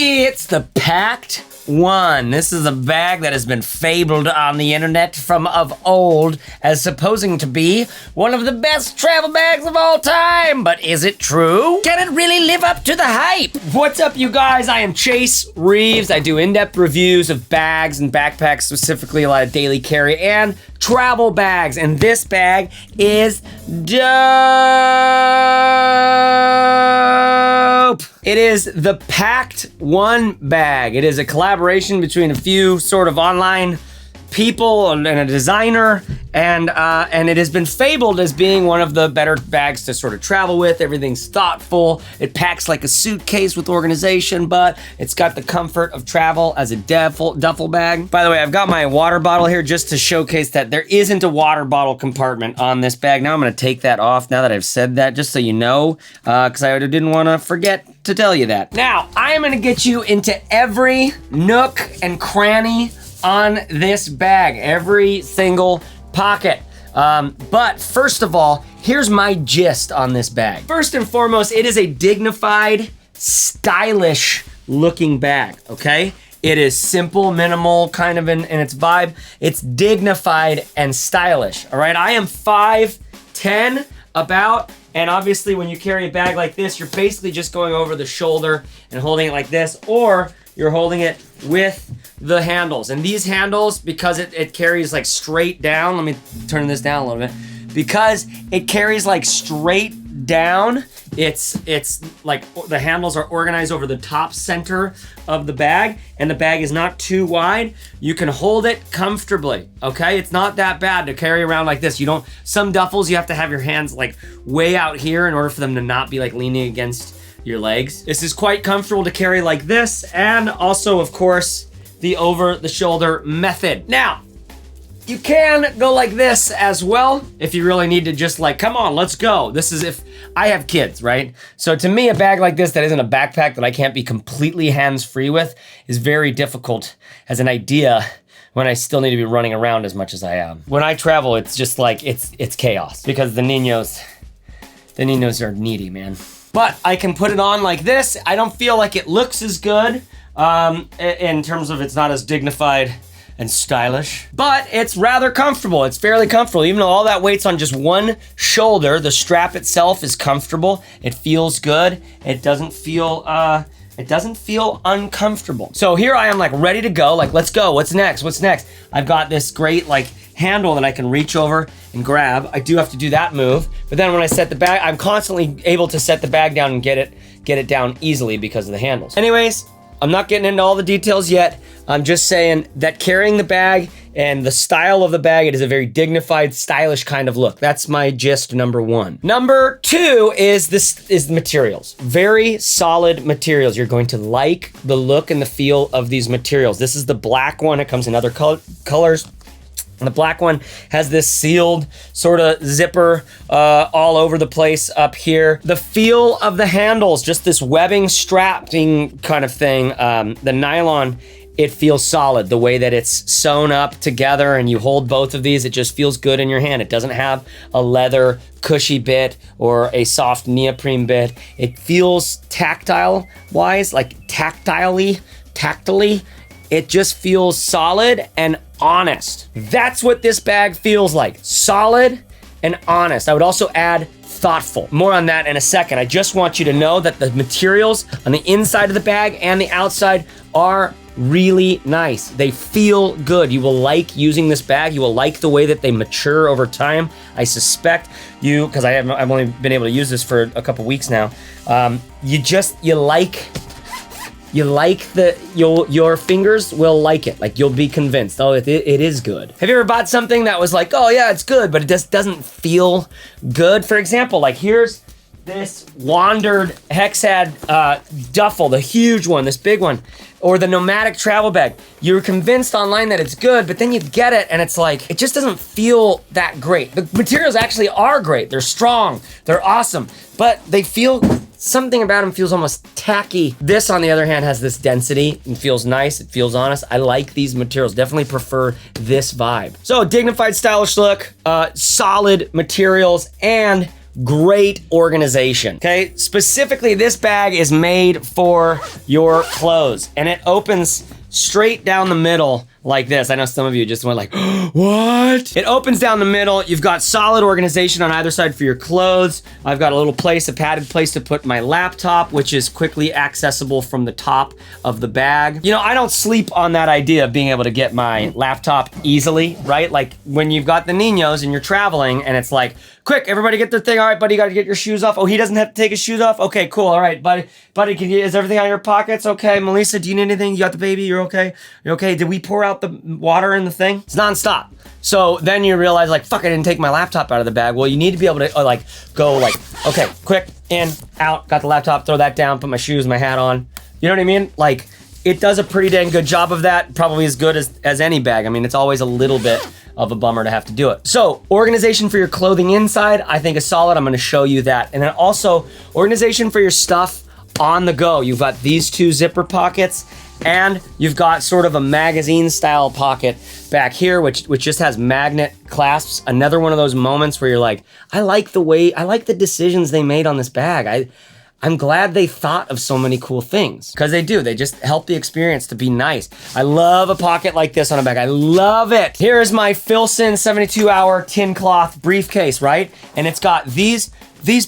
It's the Pakt One. This is a bag that has been fabled on the internet from of old as supposing to be one of the best travel bags of all time. But is it true? Can it really live up to the hype? What's up, you guys? I am Chase Reeves. I do in-depth reviews of bags and backpacks, specifically a lot of daily carry and travel bags. And this bag is dope. It is the Pakt One bag. It is a collaboration between a few sort of online people and a designer, and it has been fabled as being one of the better bags to sort of travel with. Everything's thoughtful. It packs like a suitcase with organization, but it's got the comfort of travel as a duffel bag. By the way, I've got my water bottle here just to showcase that there isn't a water bottle compartment on this bag. Now I'm gonna take that off now that I've said that, just so you know, because I didn't wanna forget to tell you that. Now, I am gonna get you into every nook and cranny on this bag, every single pocket. But first of all, here's my gist on this bag. First and foremost, it is a dignified, stylish looking bag, okay? It is simple, minimal, kind of in its vibe. It's dignified and stylish, all right? I am 5'10", about, and obviously when you carry a bag like this, you're basically just going over the shoulder and holding it like this, or you're holding it with the handles. And these handles, because it carries like straight down, let me turn this down a little bit. Because it carries like straight down, it's like the handles are organized over the top center of the bag, and the bag is not too wide. You can hold it comfortably, okay? It's not that bad to carry around like this. Some duffels, you have to have your hands like way out here in order for them to not be like leaning against your legs. This is quite comfortable to carry like this, and also, of course, the over-the-shoulder method. Now, you can go like this as well if you really need to just like, come on, let's go. This is if I have kids, right? So to me, a bag like this that isn't a backpack that I can't be completely hands-free with is very difficult as an idea when I still need to be running around as much as I am. When I travel, it's just like, it's chaos because the niños are needy, man. But I can put it on like this. I don't feel like it looks as good in terms of it's not as dignified and stylish, but it's rather comfortable. It's fairly comfortable. Even though all that weight's on just one shoulder, the strap itself is comfortable. It feels good. It doesn't feel uncomfortable. So here I am like ready to go. Like, let's go. What's next? What's next? I've got this great like handle that I can reach over and grab. I do have to do that move, but then when I set the bag, I'm constantly able to set the bag down and get it down easily because of the handles. Anyways, I'm not getting into all the details yet. I'm just saying that carrying the bag and the style of the bag, it is a very dignified, stylish kind of look. That's my gist number one. Number two is the materials. Very solid materials. You're going to like the look and the feel of these materials. This is the black one. It comes in other colors. And the black one has this sealed sort of zipper all over the place up here. The feel of the handles, just this webbing strapping kind of thing. The nylon, it feels solid. The way that it's sewn up together and you hold both of these, it just feels good in your hand. It doesn't have a leather cushy bit or a soft neoprene bit. It feels tactile-wise, like tactilely. It just feels solid and honest. That's what this bag feels like. Solid and honest. I would also add thoughtful. More on that in a second. I just want you to know that the materials on the inside of the bag and the outside are really nice. They feel good. You will like using this bag. You will like the way that they mature over time. I suspect you, because I've only been able to use this for a couple weeks now. Your fingers will like it. Like, you'll be convinced, oh, it is good. Have you ever bought something that was like, oh yeah, it's good, but it just doesn't feel good? For example, like here's this Wandrd Hexad duffel, the huge one, this big one, or the nomadic travel bag. You're convinced online that it's good, but then you get it and it's like, it just doesn't feel that great. The materials actually are great. They're strong, they're awesome, but they feel, something about them feels almost tacky. This, on the other hand, has this density and feels nice. It feels honest. I like these materials. Definitely prefer this vibe. So dignified, stylish look, solid materials, and great organization. Okay, specifically this bag is made for your clothes and it opens straight down the middle like this. I know some of you just went like, what? It opens down the middle. You've got solid organization on either side for your clothes. I've got a little place, a padded place to put my laptop, which is quickly accessible from the top of the bag. You know, I don't sleep on that idea of being able to get my laptop easily, right? Like when you've got the niños and you're traveling and it's like, quick, everybody get their thing. All right, buddy, you gotta get your shoes off. Oh, he doesn't have to take his shoes off? Okay, cool. All right, buddy, is everything out of your pockets? Okay, Melissa, do you need anything? You got the baby? You're okay? You're okay? Did we pour out the water in the thing? It's nonstop. So then you realize like, fuck, I didn't take my laptop out of the bag. Well, you need to be able to go like, okay, quick, in, out, got the laptop, throw that down, put my shoes, my hat on. You know what I mean? Like, it does a pretty dang good job of that. Probably as good as any bag. I mean, it's always a little bit of a bummer to have to do it. So organization for your clothing inside, I think is solid. I'm gonna show you that. And then also organization for your stuff on the go. You've got these two zipper pockets and you've got sort of a magazine style pocket back here, which just has magnet clasps. Another one of those moments where you're like, I like the decisions they made on this bag. I'm glad they thought of so many cool things, because they do. They just help the experience to be nice. I love a pocket like this on a bag. I love it. Here's my Filson 72-hour tin cloth briefcase, right? And it's got these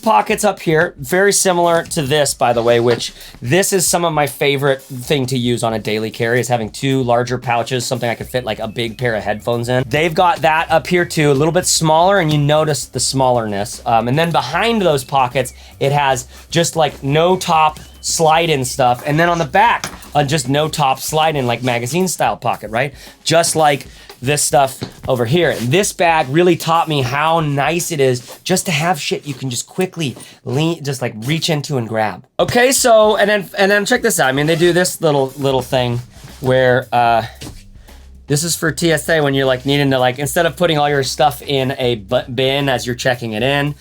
pockets up here, very similar to this, by the way, which this is some of my favorite thing to use on a daily carry, is having two larger pouches, something I could fit like a big pair of headphones in. They've got that up here too, a little bit smaller, and you notice the smallerness. And then behind those pockets, it has just like no top slide-in stuff. And then on the back, just no top slide-in, like magazine style pocket, right? Just like this stuff over here. And this bag really taught me how nice it is just to have shit you can just quickly just like reach into and grab. Okay, so, and then check this out. I mean, they do this little thing where, this is for TSA when you're like needing to like, instead of putting all your stuff in a bin as you're checking it in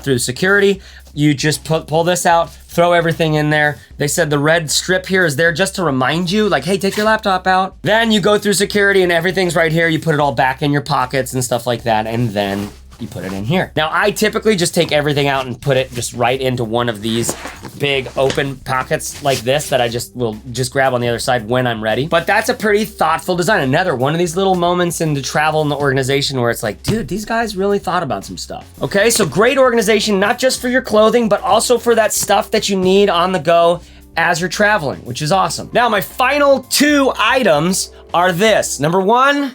through security, you just pull this out, throw everything in there. They said the red strip here is there just to remind you, like, hey, take your laptop out. Then you go through security and everything's right here. You put it all back in your pockets and stuff like that, and then you put it in here. Now, I typically just take everything out and put it just right into one of these big open pockets like this that I will just grab on the other side when I'm ready. But that's a pretty thoughtful design. Another one of these little moments in the travel and the organization where it's like, dude, these guys really thought about some stuff. Okay, so great organization, not just for your clothing, but also for that stuff that you need on the go as you're traveling, which is awesome. Now, my final two items are this. Number one,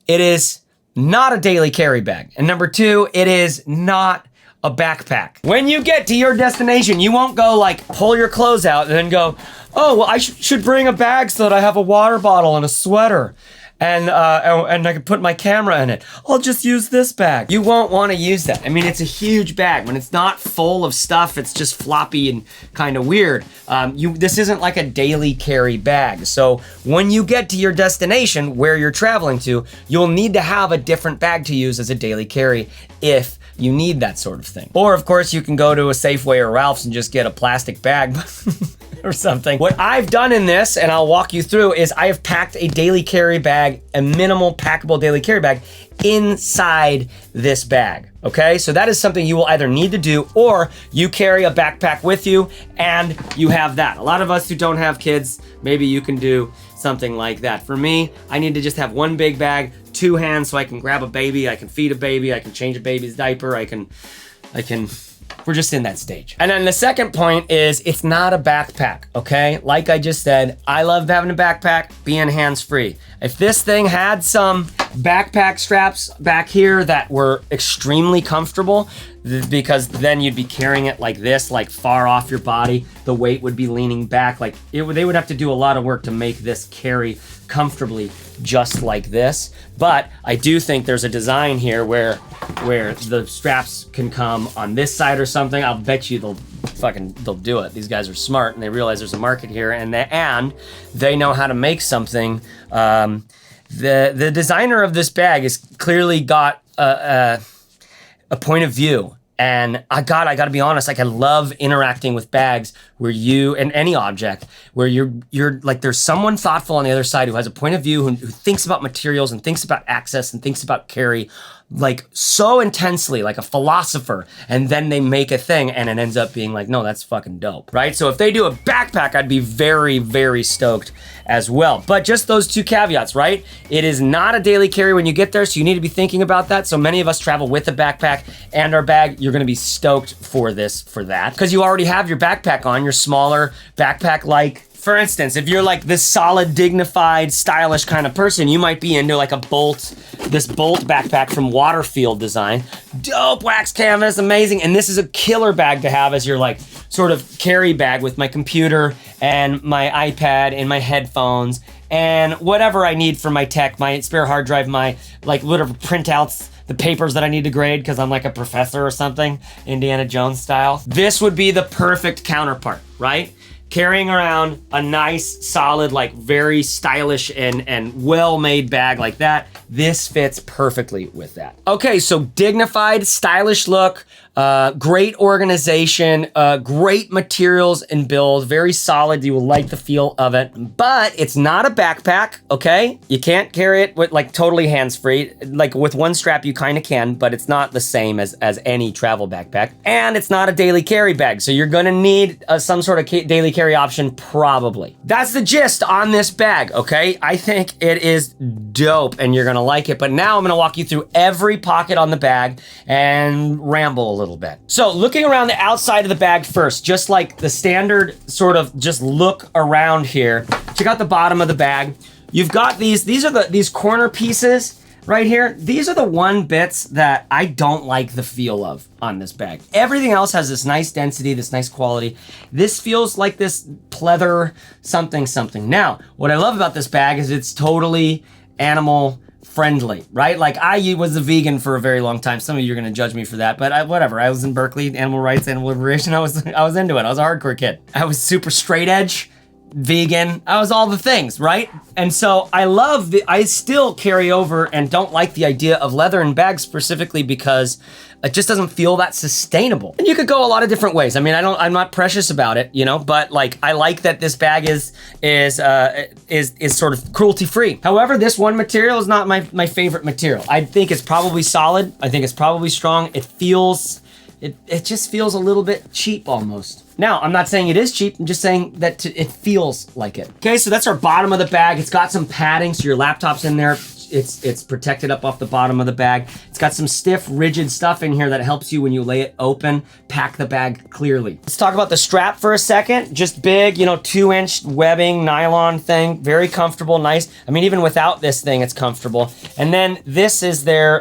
it is not a daily carry bag. And number two, it is not a backpack. When you get to your destination, you won't go like pull your clothes out and then go, oh, well, I should bring a bag so that I have a water bottle and a sweater. And I can put my camera in it. I'll just use this bag. You won't want to use that. I mean, it's a huge bag. When it's not full of stuff, it's just floppy and kind of weird. This isn't like a daily carry bag. So when you get to your destination where you're traveling to, you'll need to have a different bag to use as a daily carry if you need that sort of thing. Or of course you can go to a Safeway or Ralph's and just get a plastic bag or something. What I've done in this, and I'll walk you through, is I have packed a daily carry bag, a minimal packable daily carry bag inside this bag. Okay, so that is something you will either need to do or you carry a backpack with you and you have that. A lot of us who don't have kids, maybe you can do something like that. For me, I need to just have one big bag, two hands, so I can grab a baby, I can feed a baby, I can change a baby's diaper, I can, we're just in that stage. And then the second point is it's not a backpack, okay? Like I just said, I love having a backpack, being hands-free. If this thing had some backpack straps back here that were extremely comfortable, because then you'd be carrying it like this, like far off your body, the weight would be leaning back, like they would have to do a lot of work to make this carry comfortably just like this. But I do think there's a design here where the straps can come on this side or something. I'll bet you they'll do it. These guys are smart and they realize there's a market here, and they know how to make something. The designer of this bag has clearly got a point of view. And I gotta be honest, like I love interacting with bags where and any object where you're like, there's someone thoughtful on the other side who has a point of view, who thinks about materials and thinks about access and thinks about carry like so intensely, like a philosopher, and then they make a thing and it ends up being like, no, that's fucking dope, right? So if they do a backpack, I'd be very, very stoked as well. But just those two caveats, right? It is not a daily carry when you get there, so you need to be thinking about that. So many of us travel with a backpack and our bag. You're gonna be stoked for that, because you already have your backpack on, your smaller backpack. Like, for instance, if you're like this solid, dignified, stylish kind of person, you might be into like this bolt backpack from Waterfield design. Dope wax canvas, amazing. And this is a killer bag to have as your like sort of carry bag with my computer and my iPad and my headphones and whatever I need for my tech, my spare hard drive, my like whatever printouts, the papers that I need to grade because I'm like a professor or something, Indiana Jones style. This would be the perfect counterpart, right? Carrying around a nice, solid, like very stylish and well-made bag like that. This fits perfectly with that. Okay, so dignified, stylish look, great organization, great materials and build, very solid. You will like the feel of it, but it's not a backpack, okay? You can't carry it with like totally hands-free. Like with one strap you kind of can, but it's not the same as any travel backpack. And it's not a daily carry bag, so you're gonna need some sort of daily carry option probably. That's the gist on this bag, okay? I think it is dope and you're gonna like it, but now I'm gonna walk you through every pocket on the bag and ramble a little bit. So looking around the outside of the bag first, just like the standard sort of just look around here. Check out the bottom of the bag. You've got these are these corner pieces right here. These are the one bits that I don't like the feel of on this bag. Everything else has this nice density, this nice quality. This feels like this pleather something. Now, what I love about this bag is it's totally animal friendly, right? Like I was a vegan for a very long time. Some of you are gonna judge me for that, but whatever. I was in Berkeley, animal rights, animal liberation. I was into it. I was a hardcore kid. I was super straight edge, vegan. I was all the things, right? And so I still carry over and don't like the idea of leather in bags specifically because it just doesn't feel that sustainable. And you could go a lot of different ways. I mean, I'm not precious about it, you know, but like I like that this bag is sort of cruelty free. However, this one material is not my favorite material. I think it's probably solid. I think it's probably strong. It just feels a little bit cheap almost. Now, I'm not saying it is cheap, I'm just saying that it feels like it. Okay, so that's our bottom of the bag. It's got some padding, so your laptop's in there. It's protected up off the bottom of the bag. It's got some stiff, rigid stuff in here that helps you when you lay it open, pack the bag clearly. Let's talk about the strap for a second. Just big, 2-inch webbing, nylon thing, very comfortable, nice. I mean, even without this thing, it's comfortable. And then this is their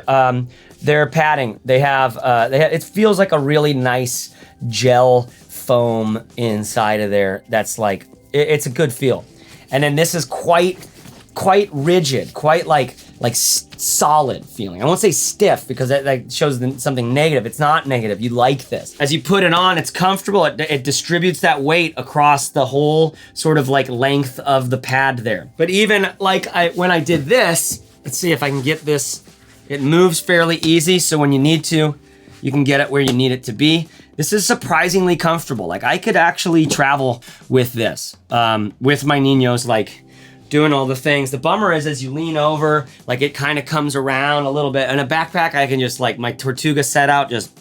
padding. They have it feels like a really nice gel foam inside of there. That's like, it's a good feel. And then this is quite rigid, quite like solid feeling. I won't say stiff because that shows something negative. It's not negative. You like this. As you put it on, it's comfortable. It distributes that weight across the whole sort of like length of the pad there. But even like when I did this, let's see if I can get this. It moves fairly easy, so when you need to, you can get it where you need it to be. This is surprisingly comfortable. Like I could actually travel with this, with my niños, like doing all the things. The bummer is as you lean over, like it kind of comes around a little bit. In a backpack, I can just like my Tortuga set out, just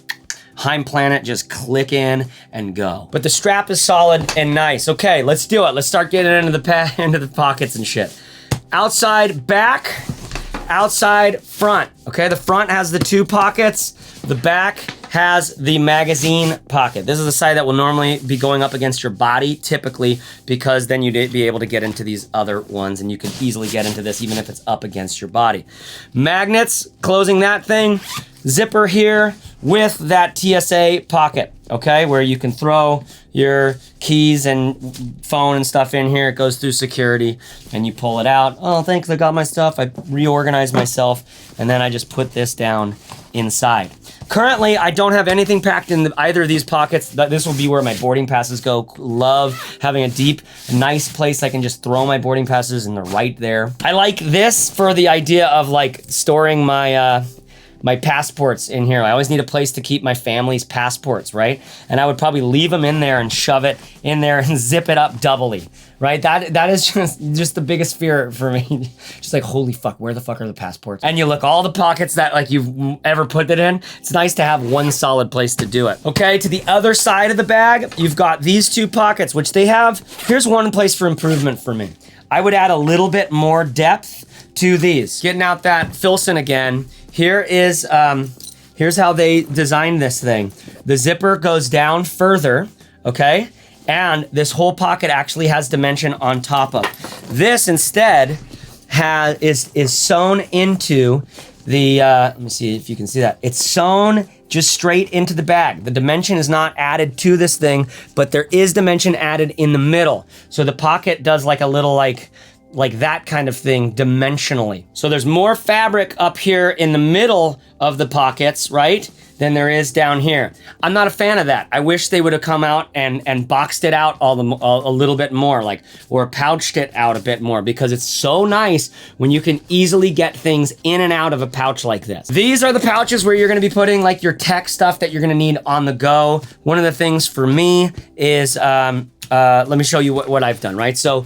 Heim Planet, just click in and go. But the strap is solid and nice. Okay, let's do it. Let's start getting into the pockets and shit. Outside, back. Outside, front. Okay, the front has the 2 pockets. The back has the magazine pocket. This is the side that will normally be going up against your body, typically, because then you'd be able to get into these other ones, and you can easily get into this even if it's up against your body. Magnets, closing that thing. Zipper here with that TSA pocket, okay, where you can throw your keys and phone and stuff in here. It goes through security and you pull it out. Oh, thanks, I got my stuff. I reorganized myself, and then I just put this down inside. Currently, I don't have anything packed in either of these pockets. This will be where my boarding passes go. Love having a deep, nice place I can just throw my boarding passes, and they're right there. I like this for the idea of like storing my my passports in here. I always need a place to keep my family's passports, right? And I would probably leave them in there and shove it in there and zip it up doubly, right? That is just the biggest fear for me. Just like, holy fuck, where the fuck are the passports? And you look, all the pockets that like you've ever put it in, it's nice to have one solid place to do it. Okay, to the other side of the bag, you've got these two pockets, which they have. Here's one place for improvement for me. I would add a little bit more depth to these. Getting out that Filson again. Here is, here's how they designed this thing. The zipper goes down further, okay? And this whole pocket actually has dimension on top of. This instead is sewn into the, let me see if you can see that. It's sewn just straight into the bag. The dimension is not added to this thing, but there is dimension added in the middle. So the pocket does like a little like that kind of thing dimensionally. So there's more fabric up here in the middle of the pockets, right, than there is down here. I'm not a fan of that. I wish they would have come out and boxed it out a little bit more, like, or pouched it out a bit more, because it's so nice when you can easily get things in and out of a pouch like this. These are the pouches where you're gonna be putting like your tech stuff that you're gonna need on the go. One of the things for me is, let me show you what I've done, right? So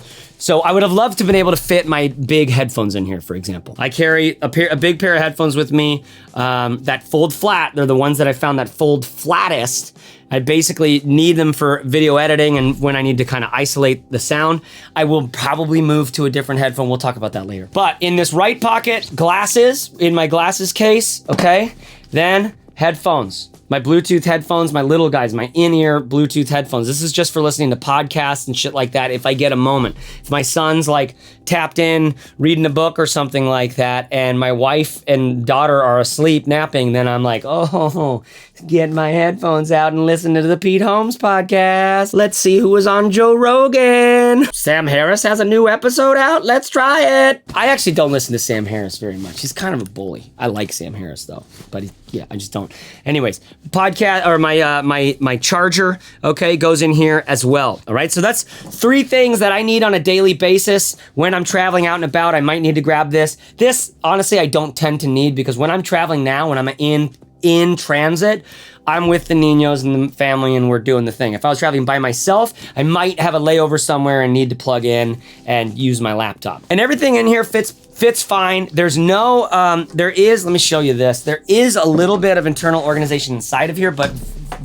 I would have loved to have been able to fit my big headphones in here, for example. I carry a big pair of headphones with me that fold flat. They're the ones that I found that fold flattest. I basically need them for video editing and when I need to kind of isolate the sound. I will probably move to a different headphone. We'll talk about that later. But in this right pocket, glasses, in my glasses case, okay? Then headphones. My Bluetooth headphones, my little guys, my in-ear Bluetooth headphones. This is just for listening to podcasts and shit like that if I get a moment. If my son's like tapped in, reading a book or something like that, and my wife and daughter are asleep, napping, then I'm like, oh, get my headphones out and listen to the Pete Holmes podcast. Let's see who was on Joe Rogan. Sam Harris has a new episode out. Let's try it. I actually don't listen to Sam Harris very much. He's kind of a bully. I like Sam Harris though, but yeah, I just don't. Anyways, podcast or my charger, okay, goes in here as well. All right, so that's 3 things that I need on a daily basis. When I'm traveling out and about, I might need to grab this. This, honestly, I don't tend to need, because when I'm traveling now, when I'm in transit, I'm with the Ninos and the family and we're doing the thing. If I was traveling by myself, I might have a layover somewhere and need to plug in and use my laptop. And everything in here fits fine. There's no, let me show you this. There is a little bit of internal organization inside of here, but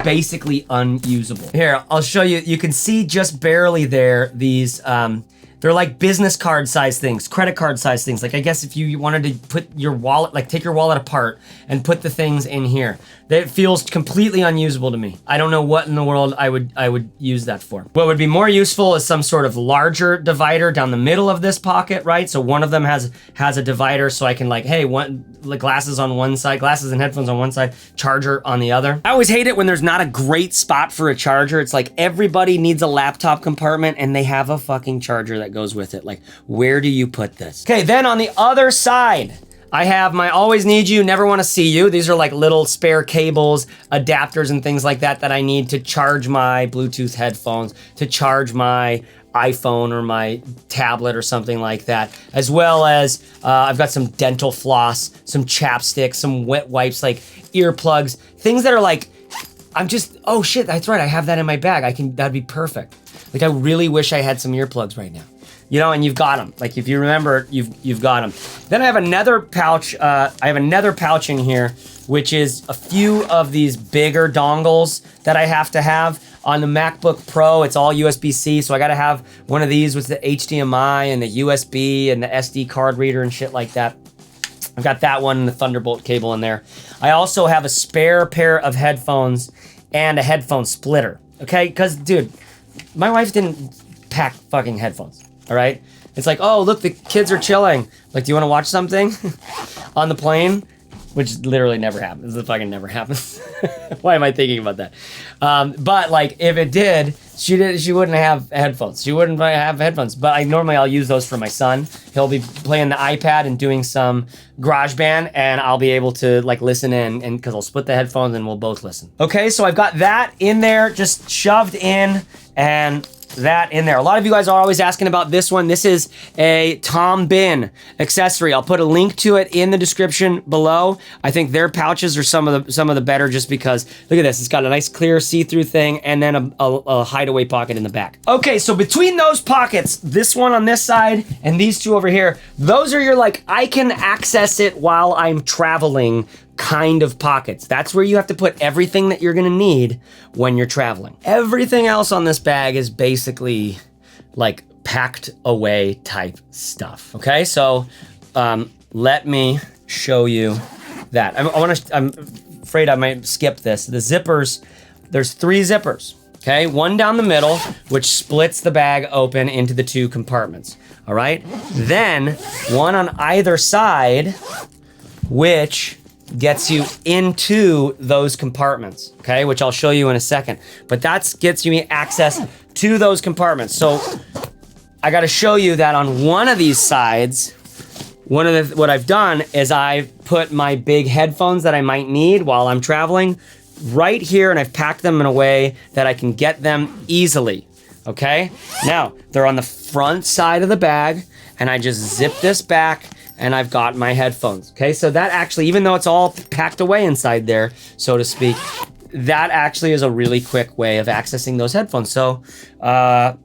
basically unusable. Here, I'll show you. You can see just barely there, these, they're like business card size things, credit card size things. Like, I guess if you wanted to put your wallet, like take your wallet apart and put the things in here. That feels completely unusable to me. I don't know what in the world I would use that for. What would be more useful is some sort of larger divider down the middle of this pocket, right? So one of them has a divider, so I can like, hey, glasses on one side, glasses and headphones on one side, charger on the other. I always hate it when there's not a great spot for a charger. It's like everybody needs a laptop compartment and they have a fucking charger that goes with it. Like, where do you put this? Okay, then on the other side, I have my always need you, never want to see you. These are like little spare cables, adapters and things like that I need to charge my Bluetooth headphones, to charge my iPhone or my tablet or something like that. As well as I've got some dental floss, some chapstick, some wet wipes, like earplugs, things that are like, oh shit, that's right, I have that in my bag. That'd be perfect. Like, I really wish I had some earplugs right now. You know, and you've got them. Like, if you remember, you've got them. Then I have another pouch. In here, which is a few of these bigger dongles that I have to have. On the MacBook Pro, it's all USB-C, so I gotta have one of these with the HDMI and the USB and the SD card reader and shit like that. I've got that one and the Thunderbolt cable in there. I also have a spare pair of headphones and a headphone splitter, okay? Because, dude, my wife didn't pack fucking headphones. All right. It's like, oh, look, the kids are chilling. Like, do you want to watch something on the plane? Which literally never happens. It fucking never happens. Why am I thinking about that? But like, if it did, she wouldn't have headphones. She wouldn't have headphones. But I'll use those for my son. He'll be playing the iPad and doing some GarageBand, and I'll be able to like listen in, and because I'll split the headphones and we'll both listen. Okay, so I've got that in there, just shoved in, and that in there. A lot of you guys are always asking about this one. This is a Tom Bihn accessory. I'll put a link to it in the description below. I think their pouches are some of the better just because, look at this. It's got a nice clear see-through thing and then a hideaway pocket in the back. Okay, so between those pockets, this one on this side and these two over here, those are your like, I can access it while I'm traveling kind of pockets. That's where you have to put everything that you're gonna need when you're traveling. Everything else on this bag is basically like packed away type stuff. Okay, so let me show you that. I'm afraid I might skip this. The zippers, there's 3 zippers. Okay, one down the middle, which splits the bag open into the 2 compartments. All right, then one on either side, which gets you into those compartments, okay, which I'll show you in a second. But that gets you access to those compartments. So I got to show you that on one of these sides, what I've done is I've put my big headphones that I might need while I'm traveling right here, and I've packed them in a way that I can get them easily, okay? Now, they're on the front side of the bag, and I just zip this back, and I've got my headphones, okay? So that actually, even though it's all packed away inside there, so to speak, that actually is a really quick way of accessing those headphones. So, I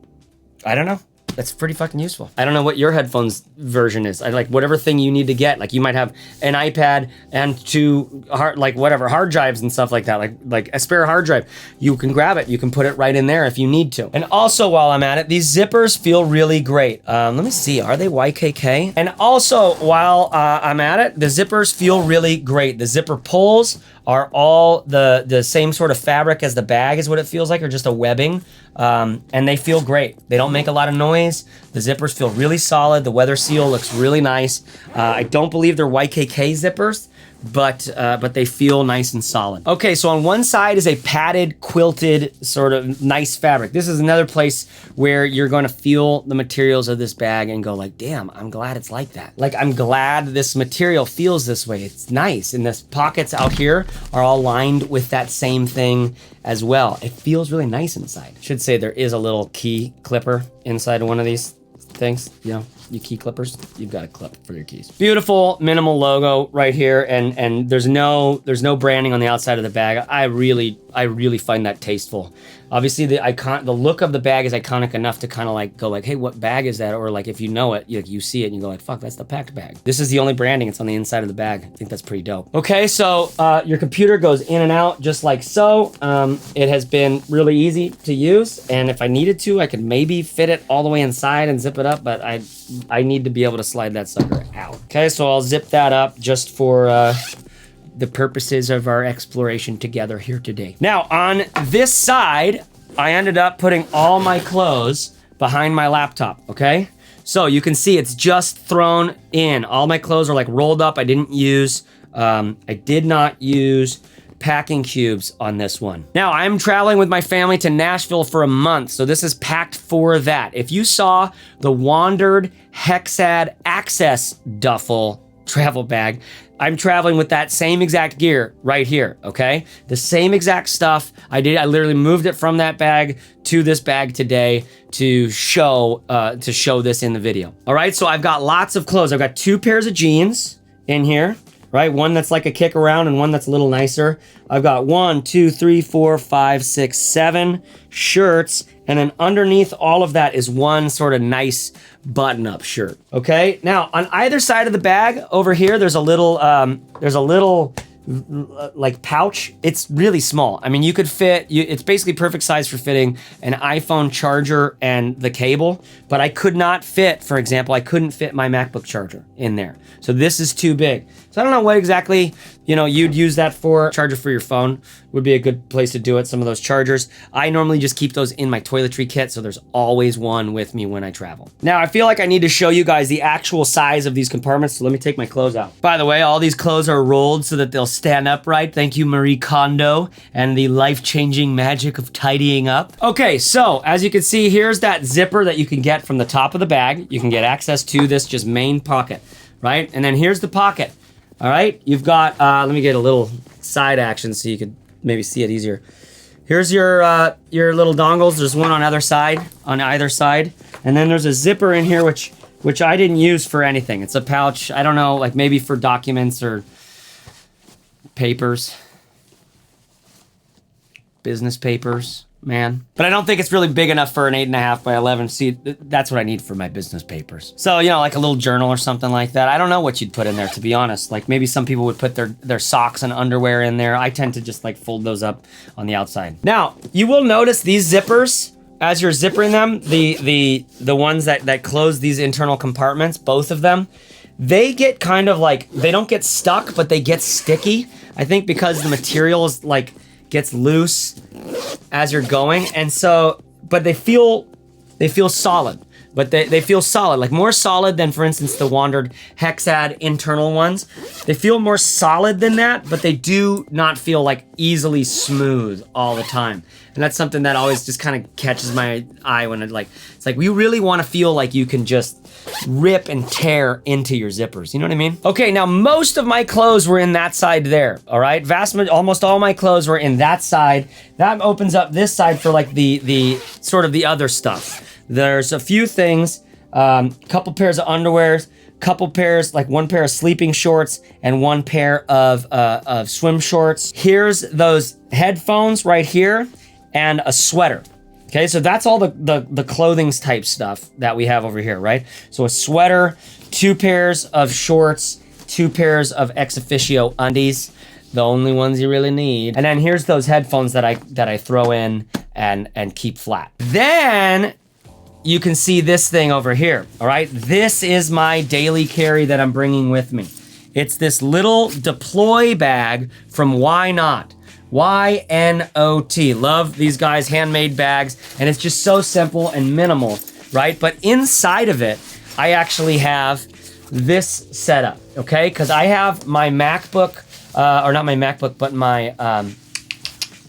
don't know. That's pretty fucking useful. I don't know what your headphones version is. I like whatever thing you need to get. Like you might have an iPad and 2 hard drives and stuff like that. Like a spare hard drive. You can grab it. You can put it right in there if you need to. And also while I'm at it, these zippers feel really great. Let me see. Are they YKK? And also while I'm at it, the zippers feel really great. The zipper pulls are all the same sort of fabric as the bag is what it feels like, or just a webbing. And they feel great. They don't make a lot of noise. The zippers feel really solid. The weather seal looks really nice. I don't believe they're YKK zippers, but they feel nice and solid. Okay, so on one side is a padded, quilted, sort of nice fabric. This is another place where you're gonna feel the materials of this bag and go like, damn, I'm glad it's like that. Like, I'm glad this material feels this way. It's nice. And the pockets out here are all lined with that same thing as well. It feels really nice inside. I should say there is a little key clipper inside of one of these things, you know, you key clippers, you've got a clip for your keys. Beautiful minimal logo right here, and there's no branding on the outside of the bag. I really find that tasteful. Obviously the look of the bag is iconic enough to kind of like go like, hey, what bag is that? Or like if you know it, you see it and you go like, fuck, that's the Pakt bag. This is the only branding. It's on the inside of the bag. I think that's pretty dope. Okay, so your computer goes in and out just like so. It has been really easy to use, and if I needed to, I could maybe fit it all the way inside and zip it up, but I need to be able to slide that sucker out. Okay, so I'll zip that up just for the purposes of our exploration together here today. Now, on this side, I ended up putting all my clothes behind my laptop, okay? So you can see it's just thrown in. All my clothes are like rolled up. I did not use packing cubes on this one. Now, I'm traveling with my family to Nashville for a month, so this is packed for that. If you saw the Wandrd Hexad Access Duffel travel bag, I'm traveling with that same exact gear right here, okay? The same exact stuff. I literally moved it from that bag to this bag today to show this in the video. All right, so I've got lots of clothes. I've got 2 pairs of jeans in here, right? One that's like a kick around and one that's a little nicer. I've got 1, 2, 3, 4, 5, 6, 7 shirts, and then underneath all of that is one sort of nice button-up shirt. Okay, now on either side of the bag over here, there's a little like pouch. It's really small. I mean, you could fit, it's basically perfect size for fitting an iPhone charger and the cable, but I could not fit, for example, I couldn't fit my MacBook charger in there. So this is too big. So I don't know what exactly, you'd use that for. Charger for your phone would be a good place to do it, some of those chargers. I normally just keep those in my toiletry kit, so there's always one with me when I travel. Now, I feel like I need to show you guys the actual size of these compartments, so let me take my clothes out. By the way, all these clothes are rolled so that they'll stand upright. Thank you, Marie Kondo, and the life-changing magic of tidying up. Okay, so as you can see, here's that zipper that you can get from the top of the bag. You can get access to this just main pocket, right? And then here's the pocket. All right, you've got, let me get a little side action so you could maybe see it easier. Here's your little dongles. There's one on either side, and then there's a zipper in here which I didn't use for anything. It's a pouch. I don't know, like maybe for documents or papers, business papers, man. But I don't think it's really big enough for an 8.5 by 11. See, that's what I need for my business papers. So, you know, like a little journal or something like that. I don't know what you'd put in there, to be honest. Like maybe some people would put their socks and underwear in there. I tend to just like fold those up on the outside. Now, you will notice these zippers, as you're zippering them, the ones that close these internal compartments, both of them, they get kind of like, they don't get stuck, but they get sticky. I think because the material is like, gets loose as you're going. And so, but they feel solid. But they feel solid, like more solid than, for instance, the Wandrd Hexad internal ones. They feel more solid than that, but they do not feel like easily smooth all the time. And that's something that always just kind of catches my eye when it's like we really want to feel like you can just rip and tear into your zippers. You know what I mean? Okay, now most of my clothes were in that side there, all right? Almost all my clothes were in that side. That opens up this side for like the sort of the other stuff. There's a few things, couple pairs of underwears, couple pairs, like one pair of sleeping shorts and one pair of swim shorts. Here's those headphones right here and a sweater. Okay, so that's all the clothing type stuff that we have over here, right? So a sweater, 2 pairs of shorts, 2 pairs of ex officio undies, the only ones you really need. And then here's those headphones that I throw in and keep flat. Then you can see this thing over here, all right? This is my daily carry that I'm bringing with me. It's this little deploy bag from YNOT. YNOT. Love these guys' handmade bags, and it's just so simple and minimal, right? But inside of it, I actually have this setup, okay? Because I have my MacBook, or not my MacBook, but my,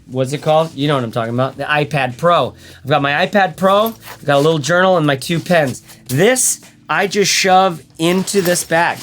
what's it called? You know what I'm talking about. The iPad Pro. I've got my iPad Pro, I've got a little journal and my 2 pens. This, I just shove into this bag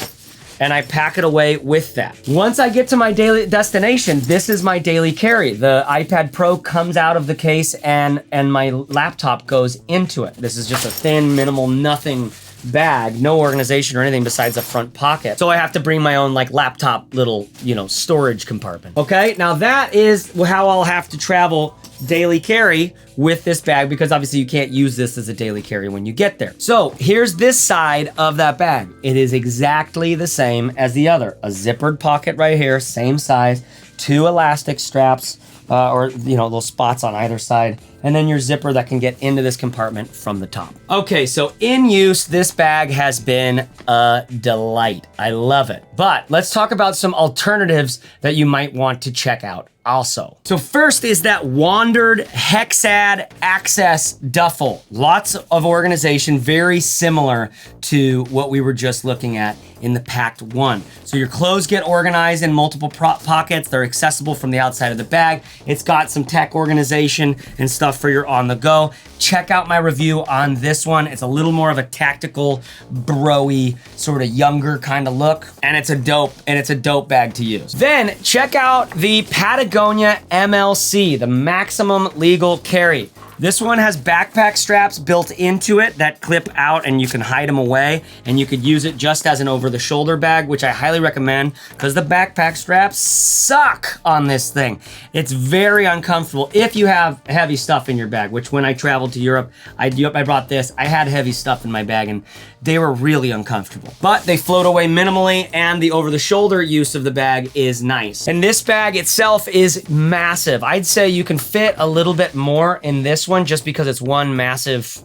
and I pack it away with that. Once I get to my daily destination, this is my daily carry. The iPad Pro comes out of the case and my laptop goes into it. This is just a thin, minimal, nothing bag, no organization or anything besides a front pocket. So I have to bring my own like laptop little, you know, storage compartment. Okay, now that is how I'll have to travel daily carry with this bag, because obviously you can't use this as a daily carry when you get there. So here's this side of that bag. It is exactly the same as the other. A zippered pocket right here, same size, 2 elastic straps, or you know, little spots on either side, and then your zipper that can get into this compartment from the top. Okay, so in use, this bag has been a delight. I love it. But let's talk about some alternatives that you might want to check out also. So first is that Wandrd Hexad Access Duffel. Lots of organization, very similar to what we were just looking at in the Pakt One. So your clothes get organized in multiple pockets. They're accessible from the outside of the bag. It's got some tech organization and stuff for your on the go. Check out my review on this one. It's a little more of a tactical, bro-y, sort of younger kind of look, and it's a dope bag to use. Then check out the Patagonia MLC, the maximum legal carry. This one has backpack straps built into it that clip out and you can hide them away, and you could use it just as an over-the-shoulder bag, which I highly recommend because the backpack straps suck on this thing. It's very uncomfortable if you have heavy stuff in your bag, which when I traveled to Europe, I brought this. I had heavy stuff in my bag and they were really uncomfortable. But they float away minimally, and the over-the-shoulder use of the bag is nice. And this bag itself is massive. I'd say you can fit a little bit more in this one just because it's one massive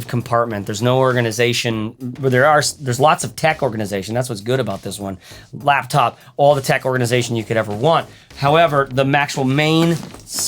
compartment. There's no organization, but there's lots of tech organization. That's what's good about this one. Laptop, all the tech organization you could ever want. However, the actual main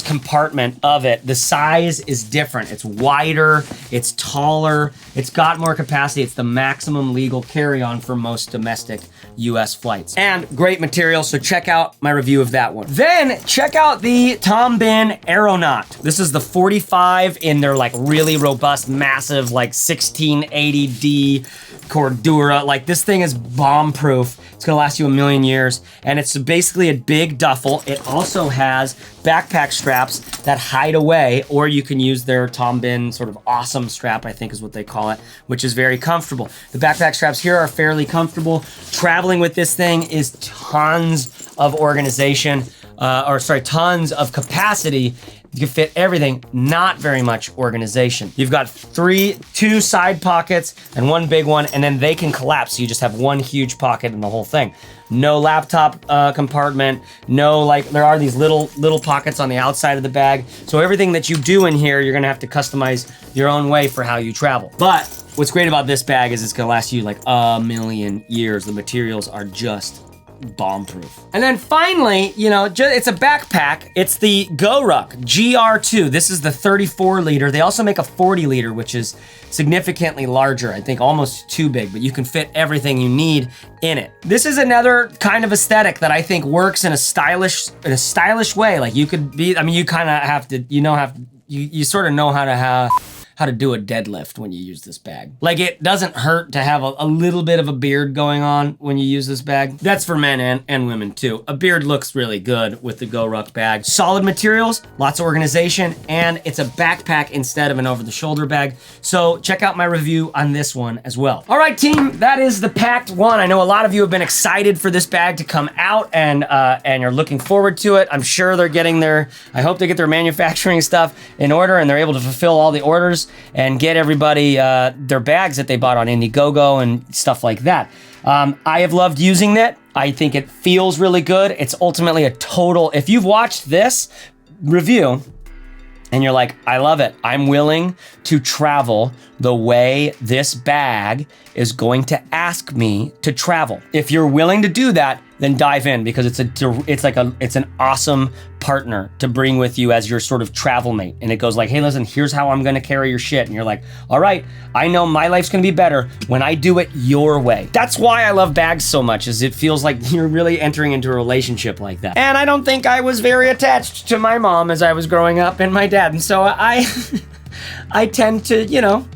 compartment of it, the size is different. It's wider, it's taller, It's got more capacity. It's the maximum legal carry-on for most domestic US flights. And great material, so check out my review of that one. Then check out the Bihn Aeronaut. This is the 45 in their like really robust, massive, like 1680D Cordura. Like this thing is bomb-proof. It's gonna last you a million years. And it's basically a big duffel. It also has backpack straps that hide away, or you can use their Bihn sort of awesome strap, I think is what they call it, which is very comfortable. The backpack straps here are fairly comfortable. Traveling with this thing is tons of organization, tons of capacity. You can fit everything, not very much organization. You've got two side pockets and one big one, and then they can collapse. So you just have one huge pocket in the whole thing. No laptop compartment, no there are these little pockets on the outside of the bag. So everything that you do in here, you're gonna have to customize your own way for how you travel. But what's great about this bag is it's gonna last you like a million years. The materials are just bomb-proof. And then finally, it's a backpack. It's the GoRuck GR2. This is the 34 liter. They also make a 40 liter, which is significantly larger. I think almost too big, but you can fit everything you need in it. This is another kind of aesthetic that I think works in a stylish way. Like you could be, you kind of have to, you sort of know how to do a deadlift when you use this bag. Like it doesn't hurt to have a little bit of a beard going on when you use this bag. That's for men and women too. A beard looks really good with the GoRuck bag. Solid materials, lots of organization, and it's a backpack instead of an over-the-shoulder bag. So check out my review on this one as well. All right, team, that is the Pakt One. I know a lot of you have been excited for this bag to come out and you're looking forward to it. I'm sure they're getting I hope they get their manufacturing stuff in order and they're able to fulfill all the orders and get everybody their bags that they bought on Indiegogo and stuff like that. I have loved using it. I think it feels really good. It's ultimately a total, if you've watched this review and you're like, I love it, I'm willing to travel the way this bag is going to ask me to travel. If you're willing to do that, then dive in, because it's an awesome partner to bring with you as your sort of travel mate. And it goes like, hey, listen, here's how I'm gonna carry your shit. And you're like, all right, I know my life's gonna be better when I do it your way. That's why I love bags so much, is it feels like you're really entering into a relationship like that. And I don't think I was very attached to my mom as I was growing up and my dad. And so I tend to,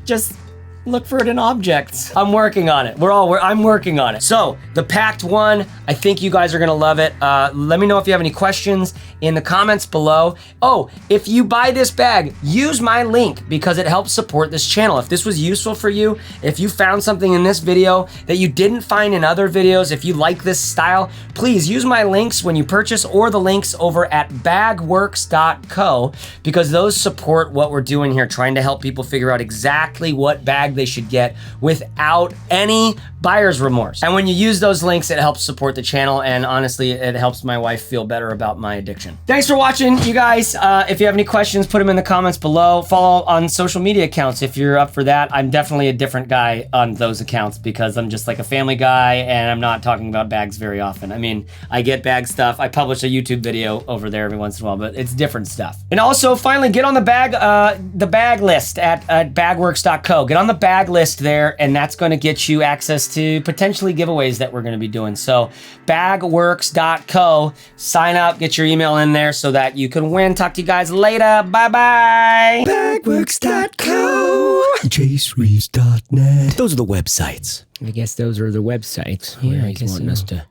just look for it in objects. I'm working on it. I'm working on it. So the Pakt One, I think you guys are gonna love it. Let me know if you have any questions in the comments below. Oh, if you buy this bag, use my link because it helps support this channel. If this was useful for you, if you found something in this video that you didn't find in other videos, if you like this style, please use my links when you purchase, or the links over at bagworks.co, because those support what we're doing here, trying to help people figure out exactly what bag they should get without any buyer's remorse. And when you use those links, it helps support the channel, and honestly, it helps my wife feel better about my addiction. Thanks for watching, you guys. If you have any questions, put them in the comments below. Follow on social media accounts if you're up for that. I'm definitely a different guy on those accounts because I'm just like a family guy and I'm not talking about bags very often. I mean, I get bag stuff. I publish a YouTube video over there every once in a while, but it's different stuff. And also, finally, get on the bag list at bagworks.co. Get on the bag list there, and that's going to get you access to potentially giveaways that we're going to be doing. So bagworks.co, sign up, get your email in there so that you can win. Talk to you guys later. Bye-bye. Bagworks.co, chasereeves.net. Those are the websites. I guess those are the websites. Yeah, he's wanting us to,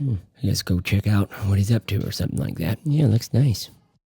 I guess, go check out what he's up to or something like that. Yeah, looks nice.